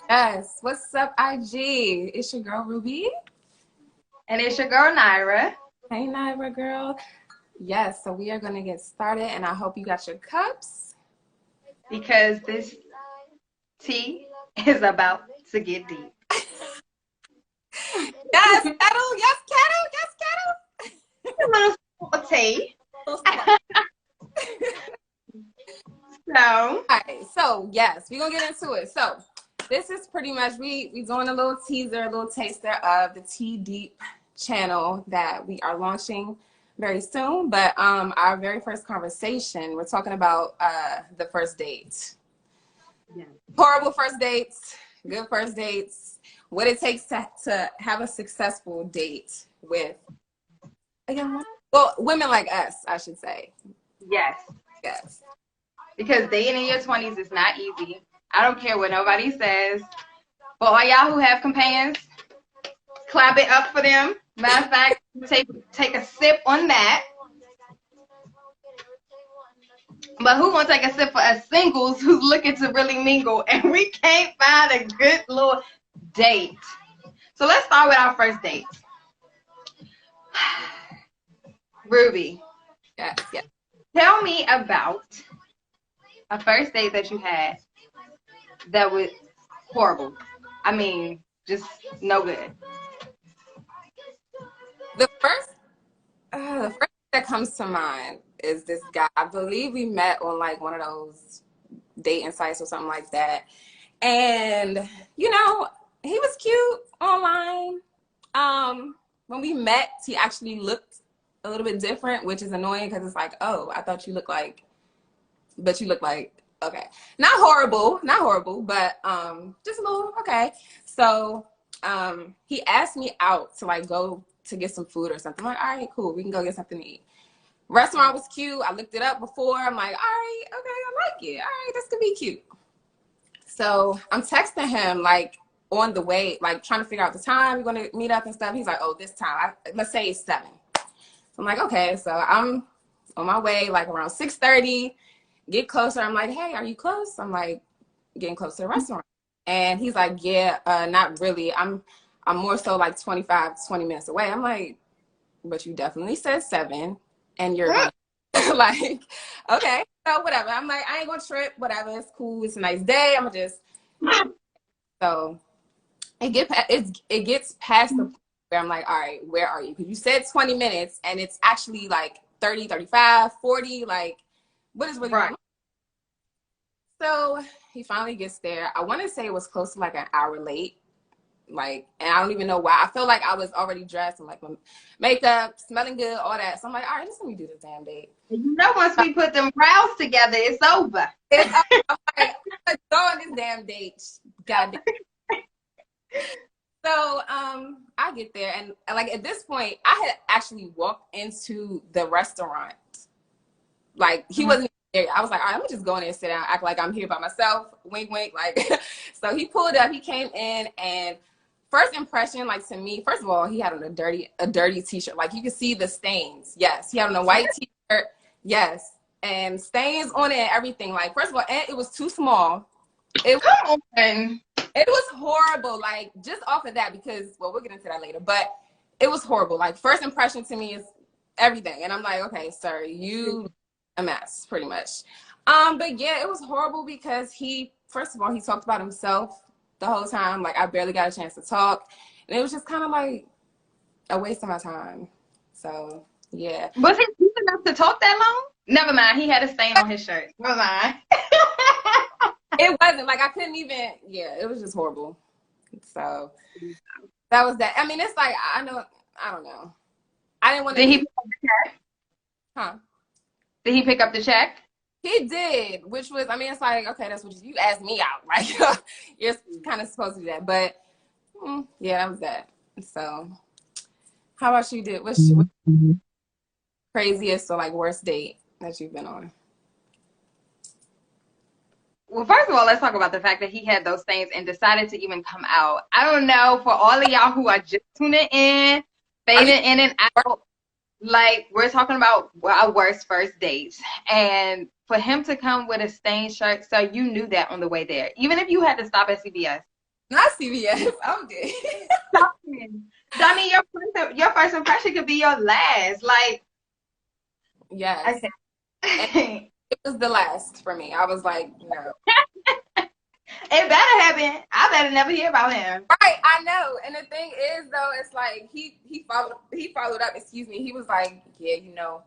Yes. What's up, IG? It's your girl Ruby. And it's your girl, Naira. Hey, Naira girl. Yes. So we are gonna get started, and I hope you got your cups. Because this tea is about to get deep. Yes, kettle. Yes, kettle. Yes, A little small tea. kettle. So, All right. So yes, we're gonna get into it. So this is pretty much we doing a little teaser, a little taster of the D.E.E.P channel that we are launching very soon. But our very first conversation, we're talking about the first date. yeah. Horrible first dates, good first dates, what it takes to have a successful date with again, well, women like us, I should say. Yes. Yes. Because dating in your 20s is not easy. I don't care what nobody says. For all y'all who have companions, clap it up for them. Matter of fact, take a sip on that. But who won't take a sip for us singles who's looking to really mingle and we can't find a good little date? So let's start with our first date. Ruby, Yes. Yes. tell me about a first date that you had that was horrible. I mean, just no good. The first that comes to mind is this guy. I believe we met on like one of those dating sites or something like that. And he was cute online. When we met, he actually looked a little bit different, which is annoying because it's like, oh, I thought you looked like, but you look like okay, not horrible, but just a little okay. So he asked me out to like go to get some food or something. I'm like, all right, cool, we can go get something to eat. Restaurant was cute. I looked it up before. I'm like, all right, okay, I like it. All right, this could be cute. So I'm texting him like on the way, like trying to figure out the time we're gonna meet up and stuff. He's like, oh, this time. Let's say it's 7. So I'm like, okay. So I'm on my way, like around 6:30. Get closer. I'm like, hey, are you close? I'm like getting close to the restaurant. And he's like, yeah, not really. I'm more so like 25, 20 minutes away. I'm like, but you definitely said 7 and you're gonna like, okay, so whatever. I'm like, I ain't gonna trip, whatever, it's cool, it's a nice day. I'm gonna just so it gets past the point where I'm like, all right, where are you? Because you said 20 minutes and it's actually like 30, 35, 40, like what is really going on? So he finally gets there. I want to say it was close to like an hour late. Like, and I don't even know why. I feel like I was already dressed and like my makeup, smelling good, all that. So I'm like, all right, just let me do this damn date. You know, once we put them brows together, it's over. I'm like, let's go on this damn date. God damn. So I get there and like at this point, I had actually walked into the restaurant. Like he wasn't there. I was like, all right, let me just go in there and sit down, act like I'm here by myself. Wink, wink. Like, so he pulled up. He came in and first impression, like to me, first of all, he had on a dirty t-shirt. Like you could see the stains. Yes, he had on a white t-shirt. Yes, and stains on it and everything. Like first of all, and it was too small. Come on. It was horrible. Like just off of that, because well, we'll get into that later. But it was horrible. Like first impression to me is everything, and I'm like, okay, sir, you a mess, pretty much. But yeah, it was horrible because first of all, he talked about himself the whole time. Like I barely got a chance to talk, and it was just kind of like a waste of my time. So yeah. Was he cute enough to talk that long? Never mind. He had a stain on his shirt. Never mind. It wasn't like I couldn't even. Yeah, it was just horrible. So that was that. I mean, it's like I don't know. I didn't want to. Did he pick up the check? Huh? Did he pick up the check? He did, which was, I mean, it's like, okay, that's what you asked me out. Like, you're kind of supposed to do that. But, yeah, that was that. So, how about you? What's craziest or, like, worst date that you've been on? Well, first of all, let's talk about the fact that he had those stains and decided to even come out. I don't know, for all of y'all who are just tuning in, fading in and out, like, we're talking about our worst first dates. And for him to come with a stained shirt, so you knew that on the way there. Even if you had to stop at CVS, Not CVS. I'm dead. I mean, your first impression could be your last. Like, Yes. And okay. it was the last for me. I was like, no. It better happen. I better never hear about him. Right, I know. And the thing is though, it's like he followed up, excuse me. He was like, yeah, I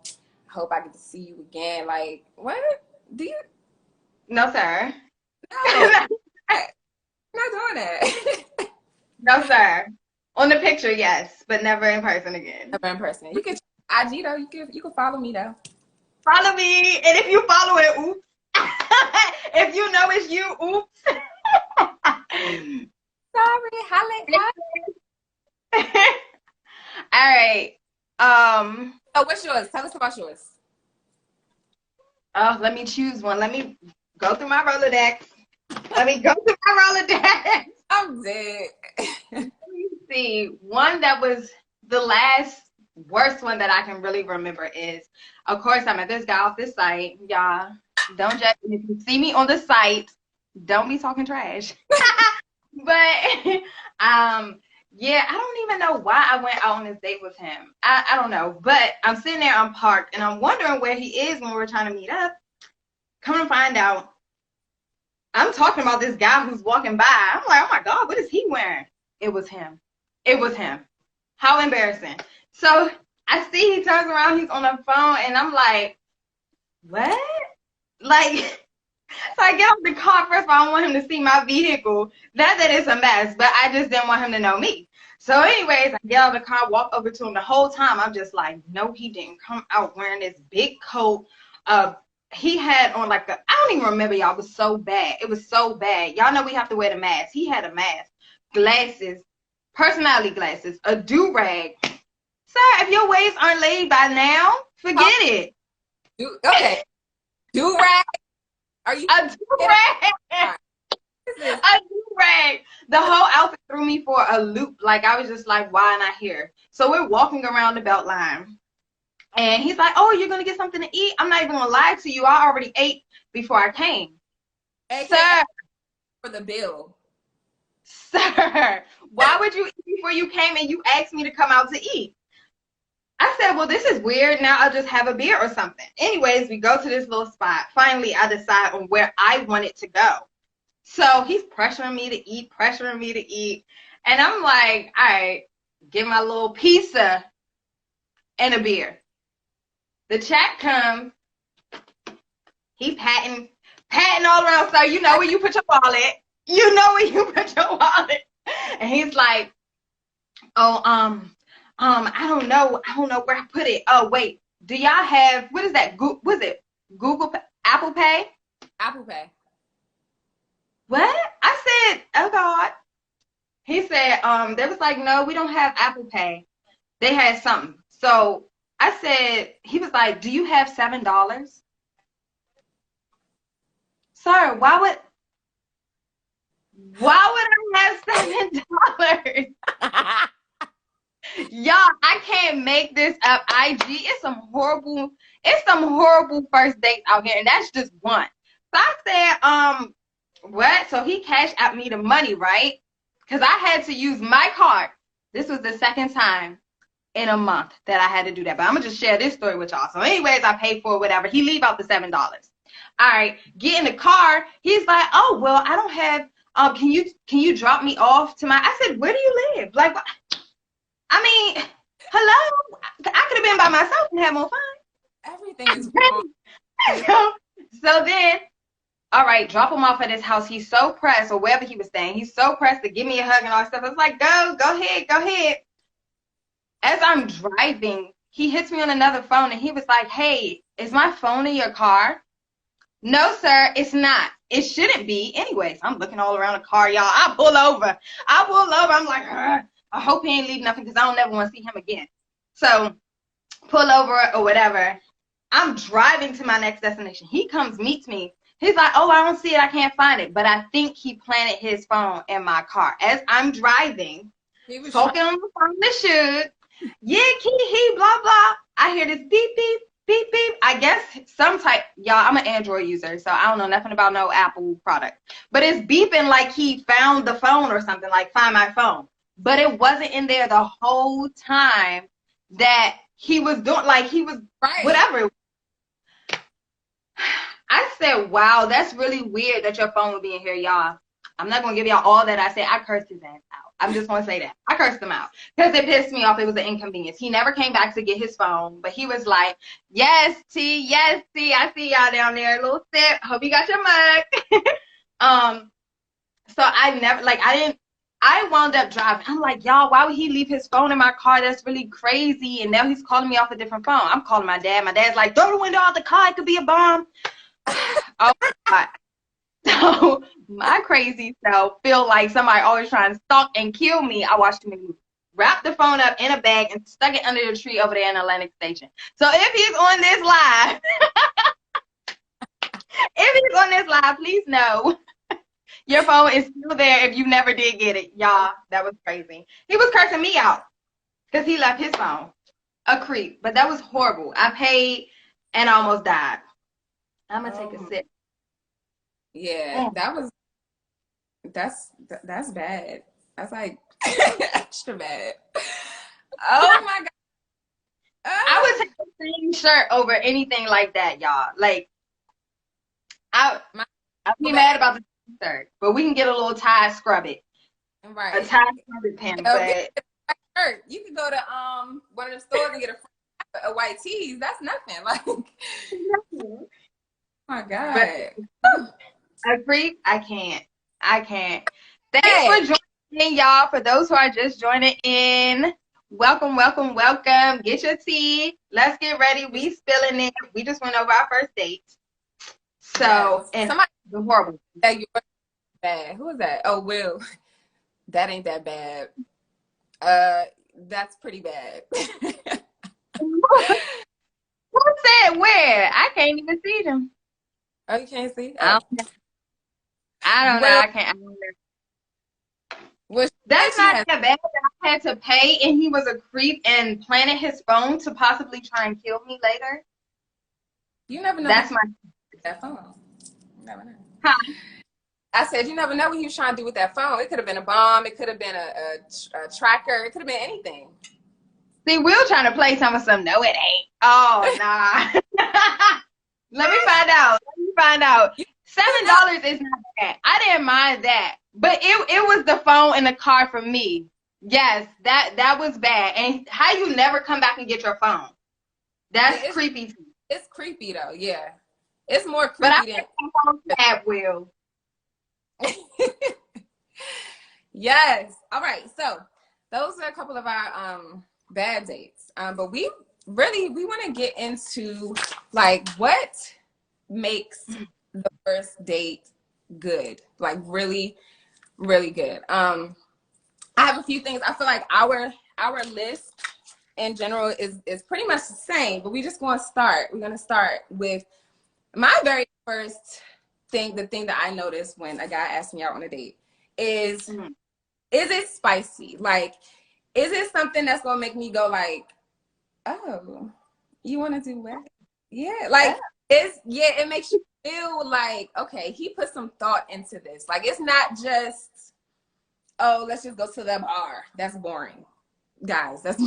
hope I get to see you again. Like, what? Do you No, sir. no, I'm not doing that. No, sir. On the picture, yes, but never in person again. Never in person. You can IG though, you can follow me though. Follow me, and if you follow it, oops. If you know it's you, oops. Sorry, holla. All right. Oh, what's yours? Tell us about yours. Oh, let me choose one. Let me go through my Rolodex. I'm dead. Let me see. One that was the last worst one that I can really remember is, of course, I met this guy off this site. Y'all, don't judge me. If you see me on the site, don't be talking trash. But yeah, I don't even know why I went out on this date with him. I don't know. But I'm sitting there, I'm parked, and I'm wondering where he is when we're trying to meet up. Come to find out, I'm talking about this guy who's walking by. I'm like, oh my God, what is he wearing? It was him. It was him. How embarrassing. So I see he turns around, he's on the phone, and I'm like, what? Like, so I get off the car. First of all, I want him to see my vehicle. That is a mess, but I just didn't want him to know me. So anyways, I get out of the car, walk over to him. The whole time, I'm just like, no, he didn't come out wearing this big coat. He had on like I don't even remember, y'all. It was so bad. It was so bad. Y'all know we have to wear the mask. He had a mask, glasses, personality glasses, a do-rag. Sir, if your ways aren't laid by now, forget it. Okay. Do-rag? Are you a do-rag? A do-rag. The whole outfit threw me for a loop. Like, I was just like, why am I here? So we're walking around the belt line. And he's like, oh, you're going to get something to eat? I'm not even going to lie to you. I already ate before I came. Sir. For the bill. Sir, why would you eat before you came and you asked me to come out to eat? I said, well, this is weird. Now I'll just have a beer or something. Anyways, we go to this little spot. Finally, I decide on where I wanted to go. So he's pressuring me to eat. And I'm like, all right, give my little pizza and a beer. The chat comes. He patting all around. So you know where you put your wallet. And he's like, oh, I don't know where I put it. Oh, wait. Do y'all have, what is that? Was it Google Pay? Apple Pay? Apple Pay. What? I said, oh God. He said, they was like, no, we don't have Apple Pay. They had something. So I said, he was like, do you have $7? Sir, why would I have $7? Y'all, I can't make this up. IG, it's some horrible first dates out here, and that's just one. So I said, what? So he cashed out me the money, right? Because I had to use my card. This was the second time in a month that I had to do that. But I'm gonna just share this story with y'all. So anyways, I paid for it, whatever. He leave out the $7. All right, get in the car. He's like, oh, well, I don't have, can you drop me off to I said, where do you live? Like, I mean, hello? I could have been by myself and had more fun. Everything is wrong. So then, all right, drop him off at his house. He's so pressed, or wherever he was staying. He's so pressed to give me a hug and all that stuff. I was like, go ahead. As I'm driving, he hits me on another phone, and he was like, hey, is my phone in your car? No, sir, it's not. It shouldn't be. Anyways, I'm looking all around the car, y'all. I pull over. I'm like, I hope he ain't leave nothing because I don't ever want to see him again. So pull over or whatever. I'm driving to my next destination. He comes, meets me. He's like, oh, I don't see it. I can't find it. But I think he planted his phone in my car. As I'm driving, He was talking on the phone, the shoot. Yeah, he, blah, blah. I hear this beep, beep. beep beep. I guess some type, y'all, I'm an Android user, so I don't know nothing about no Apple product. But it's beeping like he found the phone or something, like find my phone. But it wasn't in there the whole time that he was doing, like he was Right. whatever. I said, wow, that's really weird that your phone would be in here, y'all. I'm not gonna give y'all all that I said. I cursed his ass out. I'm just gonna say that. I cursed him out because it pissed me off. It was an inconvenience. He never came back to get his phone, but he was like, yes, T, I see y'all down there. A little sip. Hope you got your mug. So I never, like, I wound up driving. I'm like, y'all, why would he leave his phone in my car? That's really crazy. And now he's calling me off a different phone. I'm calling my dad. My dad's like, throw the window out the car. It could be a bomb. Oh, God. So my crazy self feel like somebody always trying to stalk and kill me. I watched him wrap the phone up in a bag and stuck it under the tree over there in Atlantic Station. So if he's on this live, please know your phone is still there if you never did get it. Y'all, that was crazy. He was cursing me out because he left his phone. A creep. But that was horrible. I paid and almost died. I'm going to take a sip. Yeah, that's bad. That's like extra bad. Oh my God. I would take the same shirt over anything like that, y'all. Like, I'd be mad about the shirt, but we can get a little tie, scrub it. Right. A tie, scrub it pin, but shirt. You could go to one of the stores and get a white tees. That's nothing. Like, oh my God. A creep, I can't. Thanks for joining, y'all. For those who are just joining in, welcome. Get your tea. Let's get ready. We spilling it. We just went over our first date. So, yes. And somebody horrible. That you're bad. Who is that? Oh, Will. That ain't that bad. That's pretty bad. Who said where? I can't even see them. Oh, you can't see? Oh. I don't know. I can't. That's not that bad. I had to pay, and he was a creep and planted his phone to possibly try and kill me later. You never know. That's that phone. You never know. Huh? I said you never know what he was trying to do with that phone. It could have been a bomb. It could have been a tracker. It could have been anything. See, Will trying to play some. No, it ain't. Oh, nah. Let me find out. $7 is not bad. I didn't mind that. But it was the phone in the car for me. Yes, that was bad. And how you never come back and get your phone? That's creepy. It's creepy though, yeah. It's more creepy than Will. Yes. All right. So those are a couple of our bad dates. But we want to get into like what makes the first date good, like really, really good. I have a few things. I feel like our list in general is pretty much the same, but we're gonna start with my very first thing. The thing that I noticed when a guy asked me out on a date is it spicy? Like, is it something that's gonna make me go like, oh, you want to do what? Yeah, like it makes you feel like, okay, he put some thought into this. Like, it's not just, oh, let's just go to the bar. That's boring, guys. That's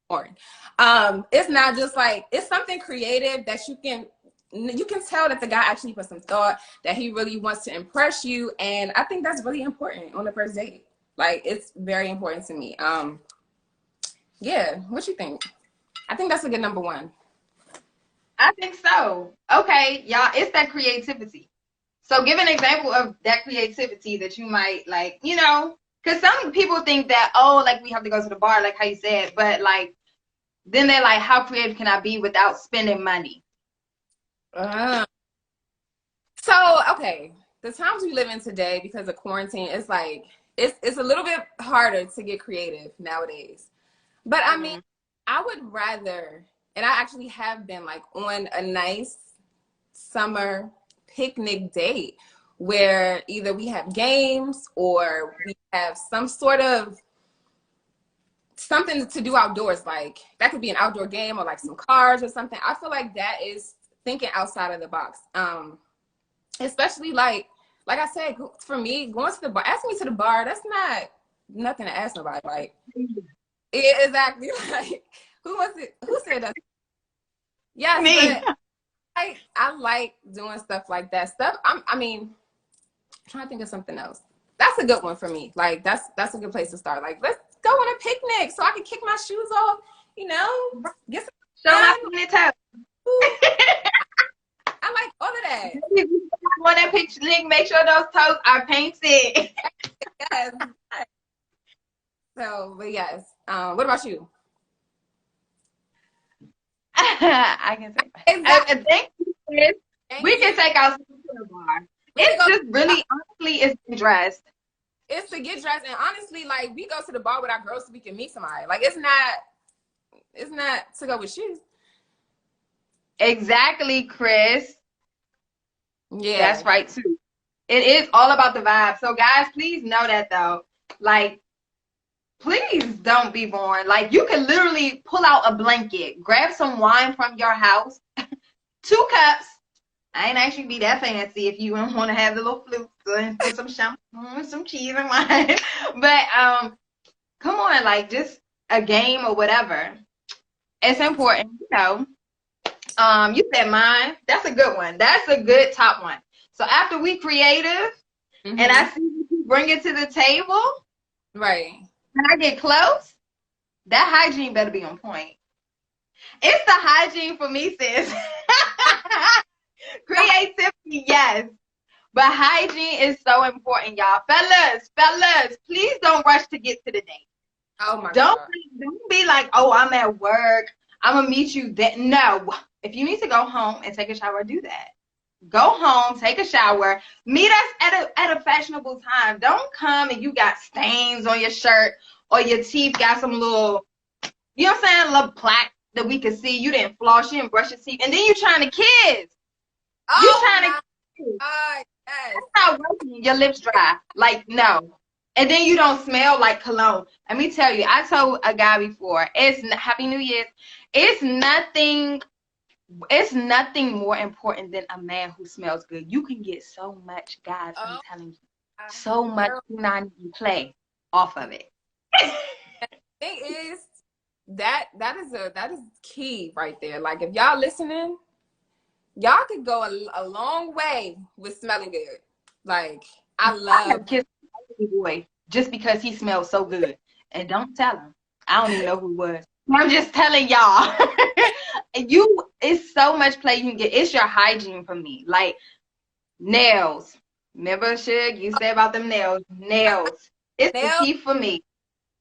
boring. It's not just like, it's something creative that you can tell that the guy actually put some thought, that he really wants to impress you, and I think that's really important on the first date. Like, it's very important to me. Yeah, what you think? I think that's a good number one. I think so. Okay, y'all, it's that creativity. So give an example of that creativity that you might like, you know, because some people think that, oh, like we have to go to the bar, like how you said, but like, then they're like, how creative can I be without spending money? So, okay, the times we live in today because of quarantine, it's like, it's a little bit harder to get creative nowadays. But I mean, I would rather, and I actually have been like on a nice summer picnic date where either we have games or we have some sort of something to do outdoors. Like that could be an outdoor game or like some cards or something. I feel like that is thinking outside of the box. Especially like I said, for me, going to the bar, asking me to the bar, that's not nothing to ask nobody. Like, yeah, exactly. Like, who was it? Who said that? Yes, Me. but I like doing stuff like that. I mean, I'm trying to think of something else. That's a good one for me. Like, that's a good place to start. Like, let's go on a picnic so I can kick my shoes off. You know, get some Show my fun. pointed toe. I like all of that. Want that picnic, make sure those toes are painted. Yes. So, but yes. What about you? I can say Exactly. thank you, Chris. We can take our to the bar. It's just really, honestly, it's dressed. It's to get dressed, and honestly, like we go to the bar with our girls so we can meet somebody. Like it's not to go with shoes. Exactly, Chris. Yeah, that's right too. It is all about the vibe. So guys, please know that though. Like, please don't be boring. Like, you can literally pull out a blanket, grab some wine from your house, 2 cups. I ain't actually be that fancy if you don't want to have the little flute and put some champagne, some cheese and wine. But come on, like just a game or whatever. It's important, you know. You said mine. That's a good one. That's a good top one. So after we creative, and I see you bring it to the table, right? and I get close, that hygiene better be on point. It's the hygiene for me, sis. Creativity, yes. But hygiene is so important, y'all. Fellas, please don't rush to get to the date. Oh my God. Don't be like, oh, I'm at work. I'm going to meet you then. No. If you need to go home and take a shower, do that. Go home, take a shower. Meet us at a fashionable time. Don't come and you got stains on your shirt or your teeth got some little, you know what I'm saying, a little plaque that we can see. You didn't floss, you didn't brush your teeth. And then you trying to kiss. Oh, you trying to kiss. Yes. That's not working. Your lips dry. Like, no. And then you don't smell like cologne. Let me tell you, I told a guy before, Happy New Year's. It's nothing more important than a man who smells good. You can get so much, guys, I'm telling you. So much not even play off of it. Thing is, that is key right there. Like if y'all listening, y'all could go a long way with smelling good. Like I love kiss a boy just because he smells so good. And don't tell him. I don't even know who it was. I'm just telling y'all. It's so much play you can get. It's your hygiene for me. Like nails. Remember, Shug, you said about them nails. Nails. It's the key for me.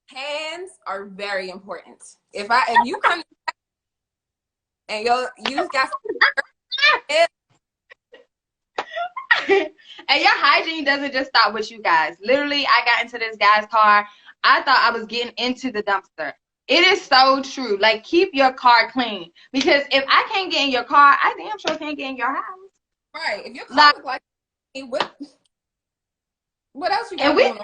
Hands are very important. If you come and you got and your hygiene doesn't just stop with you guys. Literally, I got into this guy's car. I thought I was getting into the dumpster. It is so true. Like, keep your car clean. Because if I can't get in your car, I damn sure can't get in your house. Right. If your car look like what else you got going on?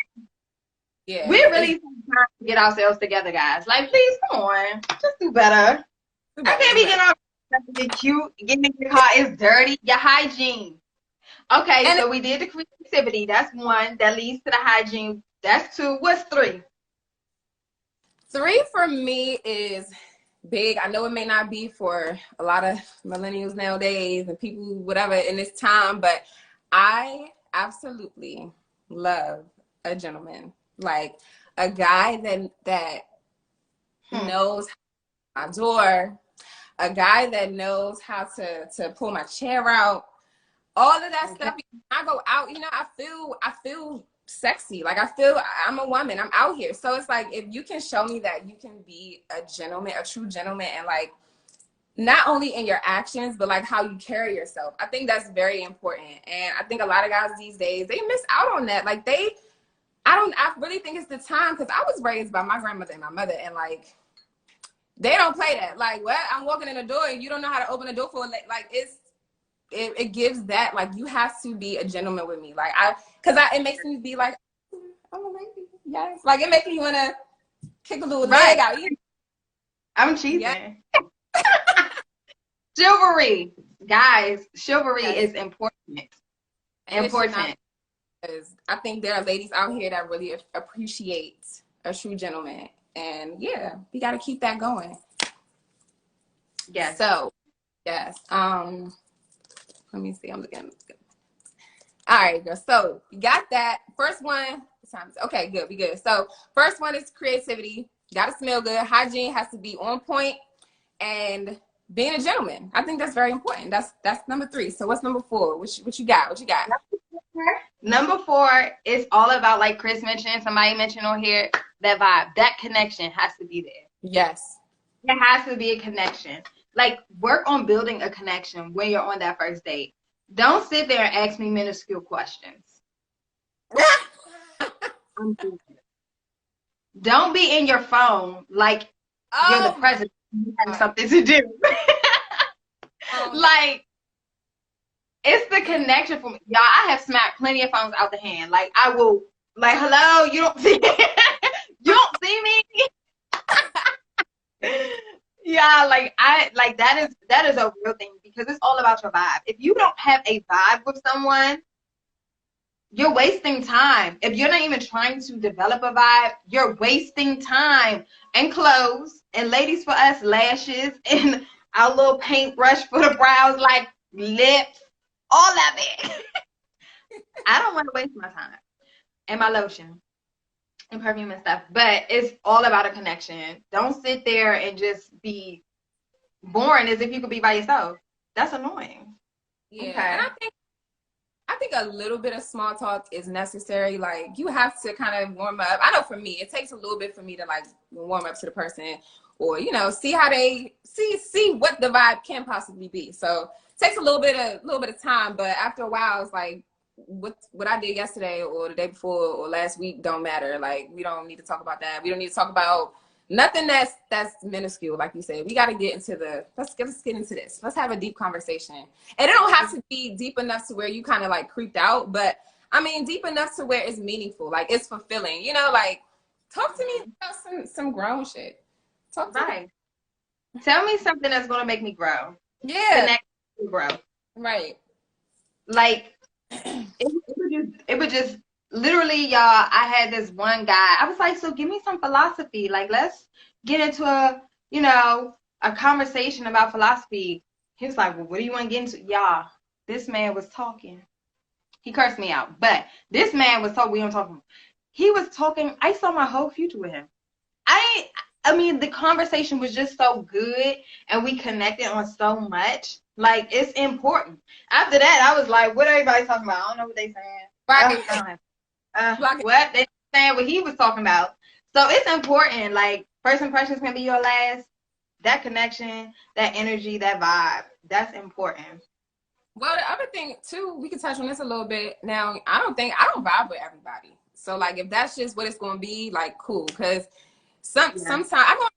Yeah. We really trying to get ourselves together, guys. Like, please, come on. Just do better. I can't be getting all get cute. Getting in your car is dirty. Your hygiene. Okay, and so we did the creativity. That's 1. That leads to the hygiene. That's 2. What's 3? 3 for me is big. I know it may not be for a lot of millennials nowadays and people, whatever, in this time, but I absolutely love a gentleman. Like a guy that knows my door, a guy that knows how to pull my chair out, all of that stuff. I go out, I feel sexy. Like I feel I'm a woman. I'm out here. So it's like if you can show me that you can be a gentleman, a true gentleman, and like not only in your actions, but like how you carry yourself. I think that's very important. And I think a lot of guys these days, they miss out on that. Like I really think it's the time because I was raised by my grandmother and my mother, and like they don't play that. Like, what? I'm walking in the door and you don't know how to open the door for it. Like it gives that, like, you have to be a gentleman with me. Like it makes me be like, I'm a lady. Yes. Like it makes me want to kick a little Right. leg out. I'm Yeah, cheesing. Chivalry. Guys, chivalry yes. is important. And it should not, Important. because I think there are ladies out here that really appreciate a true gentleman. And yeah, we got to keep that going. Yes. So, yes. Let me see. I'm looking. All right, girl. So you got that. First one. Okay, good. We good. So first one is creativity. Got to smell good. Hygiene has to be on point, and being a gentleman. I think that's very important. That's number 3. So what's number 4? What you got? What you got? Number 4 is all about, like Chris mentioned, somebody mentioned on here, that vibe. That connection has to be there. Yes. There has to be a connection. Like, work on building a connection when you're on that first date. Don't sit there and ask me minuscule questions. Don't be in your phone like you're the president. You have something to do. Like, it's the connection for me. Y'all, I have smacked plenty of phones out the hand. Like, I will, like, hello, you don't see you don't see me? Yeah, like that is a real thing, because it's all about your vibe. If you don't have a vibe with someone, you're wasting time. If you're not even trying to develop a vibe, you're wasting time. And clothes, and ladies for us, lashes, and our little paintbrush for the brows, like lips, all of it. I don't want to waste my time. And my lotion and perfume and stuff. But it's all about a connection. Don't sit there and just be boring as if you could be by yourself. That's annoying. Yeah. Okay. And I think a little bit of small talk is necessary. Like, you have to kind of warm up. I know for me, it takes a little bit for me to like warm up to the person, or see how they see what the vibe can possibly be. So it takes a little bit of time, but after a while, it's like what I did yesterday or the day before or last week don't matter. Like, we don't need to talk about that. We don't need to talk about nothing that's minuscule. Like you said, we got to get into let's get into this. Let's have a deep conversation. And it don't have to be deep enough to where you kind of like creeped out, but I mean, deep enough to where it's meaningful, like it's fulfilling, like talk to me about some grown shit. Talk to me. Tell me something that's going to make me grow. Yeah. Connect to grow. Right. Like, it would just literally, y'all, I had this one guy. I was like, so give me some philosophy. Like, let's get into a conversation about philosophy. He was like, well, what do you want to get into? Y'all, this man was talking. He cursed me out. But this man was talking. We don't talk. He was talking. I saw my whole future with him. I mean, the conversation was just so good, and we connected on so much. Like, it's important. After that, I was like, what everybody talking about? I don't know what they saying. Right. What they saying? What he was talking about. So it's important. Like, first impressions can be your last. That connection, that energy, that vibe, that's important. Well, the other thing too, we can touch on this a little bit. Now, I don't vibe with everybody. So like, if that's just what it's going to be, like, cool. Because sometimes I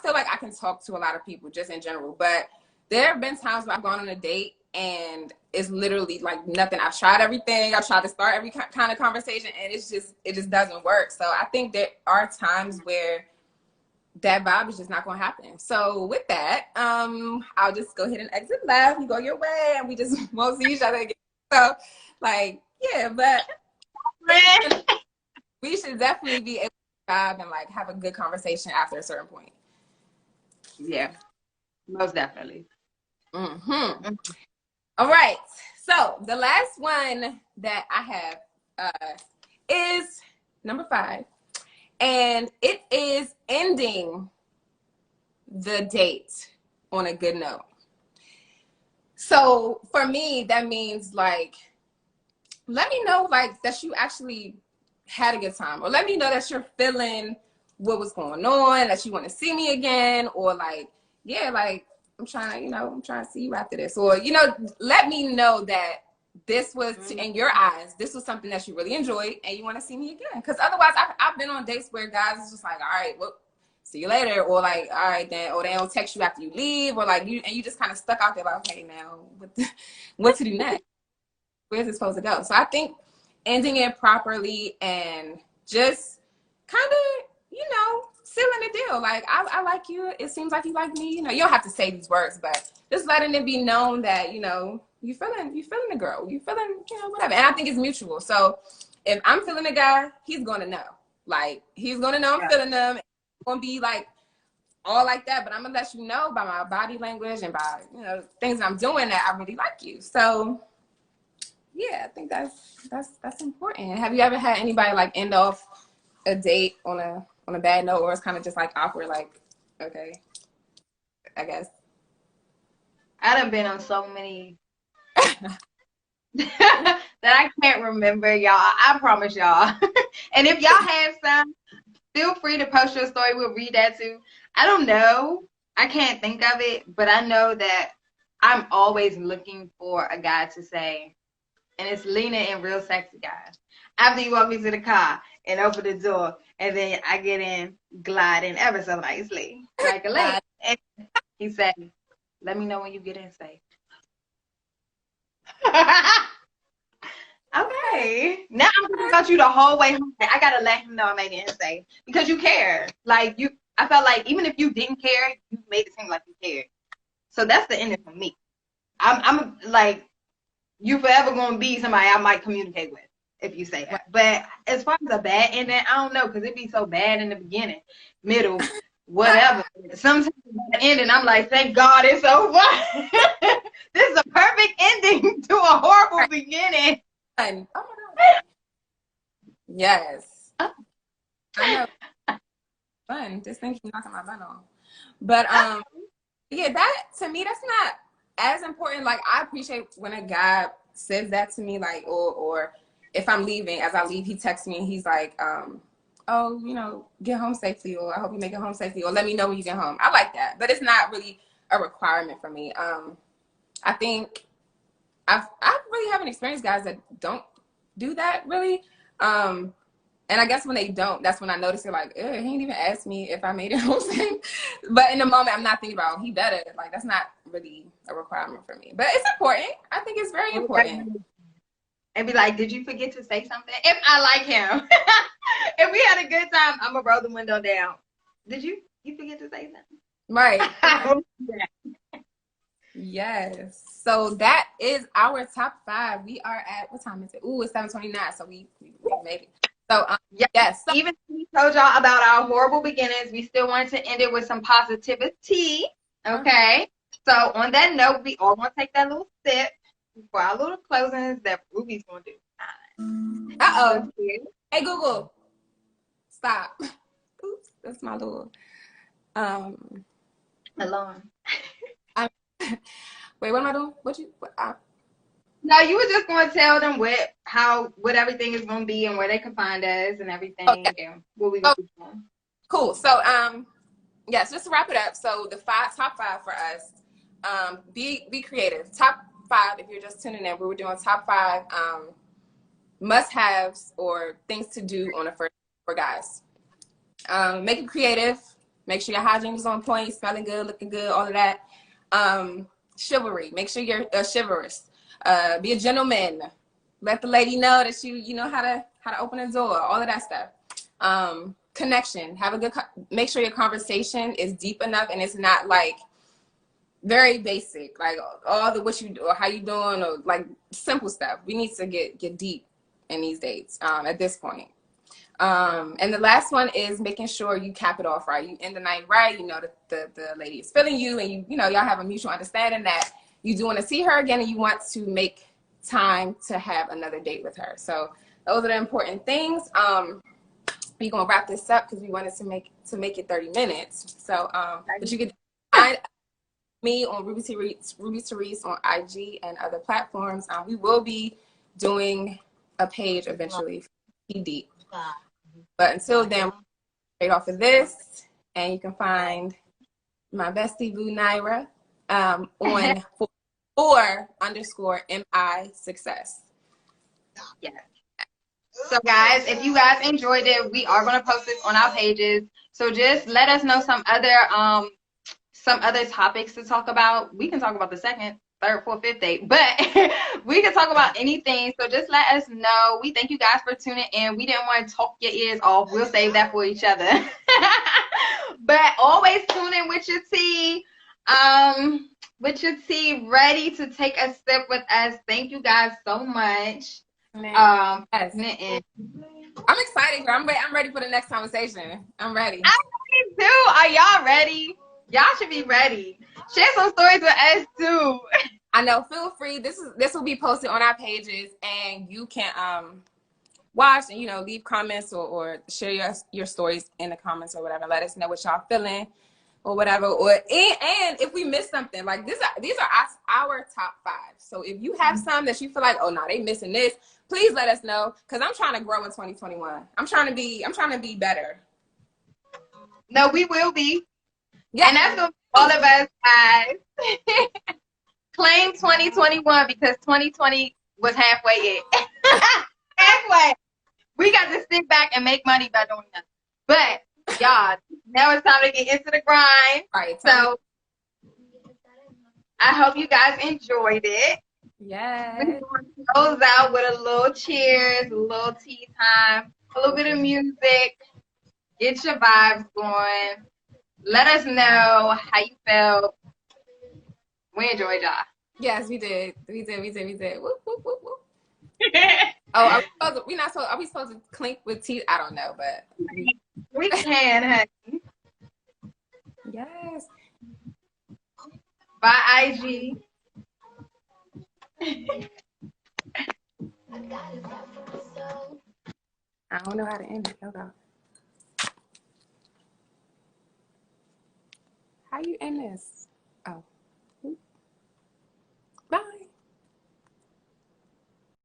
feel like I can talk to a lot of people just in general, but there have been times where I've gone on a date and it's literally like nothing. I've tried everything. I've tried to start every kind of conversation, and it just doesn't work. So I think there are times where that vibe is just not going to happen. So with that, I'll just go ahead and exit left. You go your way, and we just won't see each other again. So, like, yeah, but we should definitely be able to vibe and like have a good conversation after a certain point. Yeah, most definitely. Mm-hmm. All right. So the last one that I have is number 5. And it is ending the date on a good note. So for me, that means like, let me know like that you actually had a good time, or let me know that you're feeling what was going on, that you want to see me again, or like, yeah, like I'm trying to see you after this, or let me know that this was, in your eyes, this was something that you really enjoyed and you want to see me again. Because otherwise, I've been on dates where guys is just like, all right, well, see you later, or like, all right then, or they don't text you after you leave, or like you just kind of stuck out there like, okay, now what to do next? Where's it supposed to go? So I think ending it properly and just kind of sealing the deal. Like, I like you. It seems like you like me. You don't have to say these words, but just letting it be known that, you feeling the girl. You feeling, whatever. And I think it's mutual. So if I'm feeling a guy, he's going to know. Like, he's going to know I'm feeling them. It's going to be like all like that, but I'm going to let you know by my body language and by, things I'm doing that I really like you. So yeah, I think that's important. Have you ever had anybody like end off a date on a bad note, or it's kind of just like awkward, like, okay, I guess? I done been on so many that I can't remember, y'all. I promise y'all. And if y'all have some, feel free to post your story. We'll read that too. I don't know. I can't think of it, but I know that I'm always looking for a guy to say, and it's Lena and real sexy guys. After you walk me to the car and open the door, and then I get in, gliding ever so nicely, like a lady. And he said, "Let me know when you get in safe." Okay. Now I'm thinking about you the whole way home. I gotta let him know I made it safe because you care. Like I felt like even if you didn't care, you made it seem like you cared. So that's the ending for me. I'm like, you forever gonna be somebody I might communicate with if you say that. But as far as a bad ending, I don't know, because it'd be so bad in the beginning, middle, whatever. Sometimes at the ending, I'm like, thank God it's over. This is a perfect ending to a horrible beginning. Oh my God. Yes. I know. Fun. Just thinking knocking my bun off. But yeah, that to me, that's not as important. Like, I appreciate when a guy says that to me, like, or if I'm leaving, as I leave, he texts me and he's like, oh, get home safely, or I hope you make it home safely, or let me know when you get home. I like that, but it's not really a requirement for me. I think I really haven't experienced guys that don't do that really. And I guess when they don't, that's when I notice it, like, he ain't even asked me if I made it home safe. But in the moment, I'm not thinking about, he better. Like, that's not really a requirement for me. But it's important. I think it's very important. And be like, did you forget to say something? If I like him. If we had a good time, I'm going to roll the window down. Did you forget to say something? Right. Yes. So that is our top 5. We are at, what time is it? Ooh, it's 7:29. So we made it. So, yes. So, even if we told y'all about our horrible beginnings, we still wanted to end it with some positivity. Okay. So on that note, we all want to take that little sip for our little closings that Ruby's going to do. Uh-oh. Hey, Google. Stop. Oops. That's my little alarm. Wait, what am I doing? No, you were just going to tell them what everything is going to be and where they can find us and everything, okay, and what we going to be doing. Cool. So, yes, just to wrap it up. So the top 5 for us, be creative. Top 5, if you're just tuning in, we were doing top 5 must-haves or things to do on a first date for guys. Make it creative. Make sure your hygiene is on point, smelling good, looking good, all of that. Chivalry. Make sure you're chivalrous. Be a gentleman. Let the lady know that you know how to open a door. All of that stuff. Connection. Make sure your conversation is deep enough and it's not like very basic, like all the what you do or how you doing, or like simple stuff. We need to get deep in these dates at this point. And the last one is making sure you cap it off right. You end the night right. You know that the lady is feeling you, and y'all have a mutual understanding that you do want to see her again, and you want to make time to have another date with her. So those are the important things. We're gonna wrap this up because we wanted to make it 30 minutes. So, but you can find me on Ruby Therese on IG and other platforms. We will be doing a page eventually for D.E.E.P. But until then, straight off of this, and you can find my bestie boo Naira on _MI success. Yeah. So guys, if you guys enjoyed it, we are gonna post this on our pages. So just let us know some other topics to talk about. We can talk about the second third, fourth, fifth date. But we can talk about anything. So just let us know. We thank you guys for tuning in. We didn't want to talk your ears off. We'll save that for each other. But always tune in with your tea. Ready to take a sip with us. Thank you guys so much. Yes. Tuning in. I'm excited, girl. I'm ready for the next conversation. I'm ready. I'm ready too. Are y'all ready? Y'all should be ready. Share some stories with us too. I know. Feel free. This will be posted on our pages, and you can watch and leave comments or share your stories in the comments or whatever. Let us know what y'all feeling or whatever. And if we missed something, like these are our top 5. So if you have some that you feel like, oh no, they missing this, please let us know, because I'm trying to grow in 2021. I'm trying to be better. No, we will be. Yeah. And that's what all of us guys claim 2021, because 2020 was halfway it. Halfway. We got to sit back and make money by doing that. But y'all, now it's time to get into the grind. Right. So I hope you guys enjoyed it. Yes. We're going to close out with a little cheers, a little tea time, a little bit of music. Get your vibes going. Let us know how you felt. We enjoyed y'all. Yes, we did. We did. Whoop, whoop, whoop, whoop. Oh, are we supposed to clink with teeth? I don't know, but we can, honey. Yes. Bye, IG. I don't know how to end it. Hold on. How you end this? Oh.